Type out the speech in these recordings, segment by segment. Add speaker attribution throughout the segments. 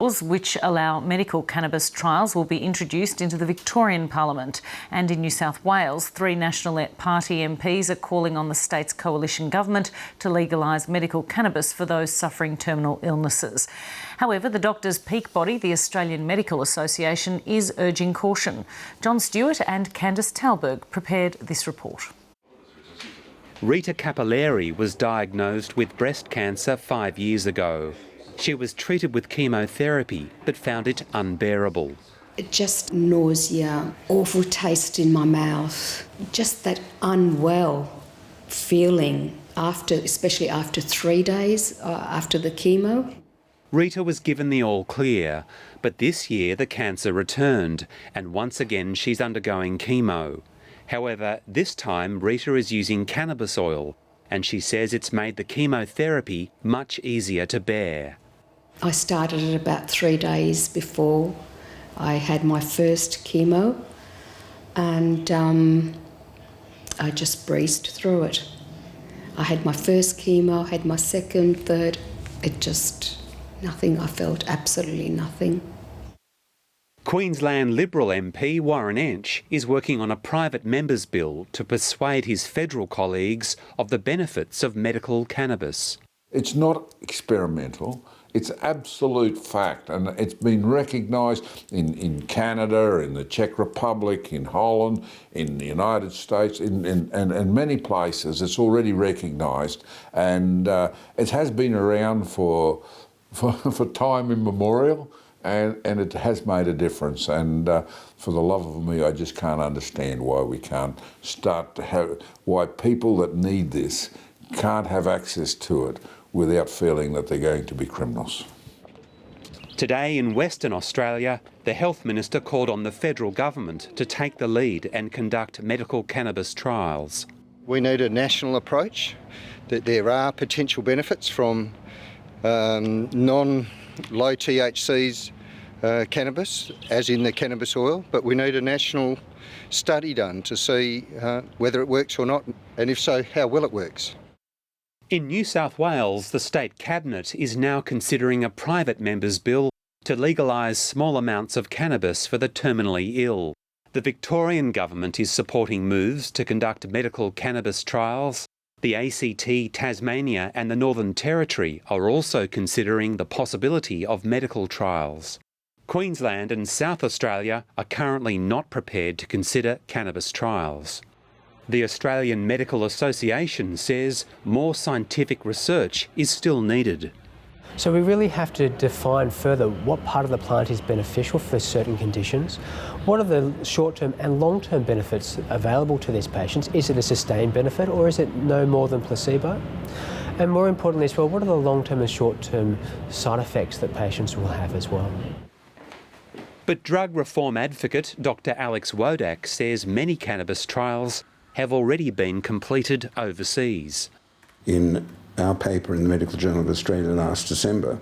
Speaker 1: Laws which allow medical cannabis trials will be introduced into the Victorian Parliament. And in New South Wales, 3 National Party MPs are calling on the state's coalition government to legalise medical cannabis for those suffering terminal illnesses. However, the doctors' peak body, the Australian Medical Association, is urging caution. John Stewart and Candice Talberg prepared this report.
Speaker 2: Rita Capilleri was diagnosed with breast cancer 5 years ago. She was treated with chemotherapy but found it unbearable.
Speaker 3: Just nausea, awful taste in my mouth, just that unwell feeling especially after 3 days after the chemo.
Speaker 2: Rita was given the all clear, but this year the cancer returned and once again she's undergoing chemo. However, this time Rita is using cannabis oil and she says it's made the chemotherapy much easier to bear.
Speaker 3: I started it about 3 days before I had my first chemo, and I just breezed through it. I had my first chemo, had my second, third, nothing. I felt absolutely nothing.
Speaker 2: Queensland Liberal MP Warren Entsch is working on a private member's bill to persuade his federal colleagues of the benefits of medical cannabis.
Speaker 4: It's not experimental, it's absolute fact, and it's been recognised in Canada, in the Czech Republic, in Holland, in the United States, in many places. It's already recognised, and it has been around for time immemorial, and it has made a difference. And for the love of me, I just can't understand why we can't why people that need this can't have access to it without feeling that they're going to be criminals.
Speaker 2: Today in Western Australia, the Health Minister called on the federal government to take the lead and conduct medical cannabis trials.
Speaker 5: We need a national approach, that there are potential benefits from non-low THC's cannabis, as in the cannabis oil, but we need a national study done to see whether it works or not, and if so, how well it works.
Speaker 2: In New South Wales, the state cabinet is now considering a private member's bill to legalise small amounts of cannabis for the terminally ill. The Victorian government is supporting moves to conduct medical cannabis trials. The ACT, Tasmania and the Northern Territory are also considering the possibility of medical trials. Queensland and South Australia are currently not prepared to consider cannabis trials. The Australian Medical Association says more scientific research is still needed.
Speaker 6: So we really have to define further what part of the plant is beneficial for certain conditions. What are the short-term and long-term benefits available to these patients? Is it a sustained benefit or is it no more than placebo? And more importantly as well, what are the long-term and short-term side effects that patients will have as well?
Speaker 2: But drug reform advocate Dr. Alex Wodak says many cannabis trials have already been completed overseas.
Speaker 7: In our paper in the Medical Journal of Australia last December,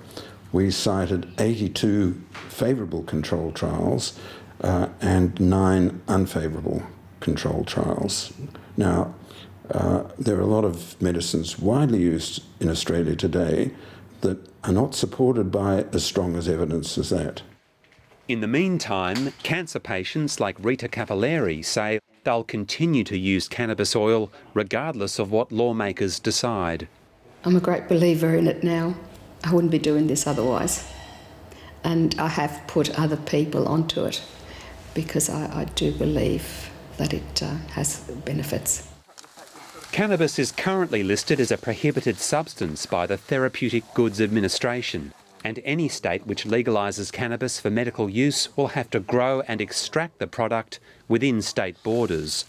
Speaker 7: we cited 82 favourable controlled trials and 9 unfavourable controlled trials. Now, there are a lot of medicines widely used in Australia today that are not supported by as strong as evidence as that.
Speaker 2: In the meantime, cancer patients like Rita Capilleri say they'll continue to use cannabis oil regardless of what lawmakers decide.
Speaker 3: I'm a great believer in it now. I wouldn't be doing this otherwise. And I have put other people onto it because I do believe that it has benefits.
Speaker 2: Cannabis is currently listed as a prohibited substance by the Therapeutic Goods Administration, and any state which legalises cannabis for medical use will have to grow and extract the product within state borders.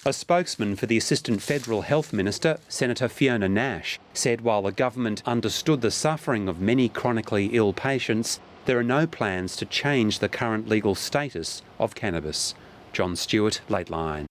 Speaker 2: A spokesman for the Assistant Federal Health Minister, Senator Fiona Nash, said while the government understood the suffering of many chronically ill patients, there are no plans to change the current legal status of cannabis. John Stewart, Lateline.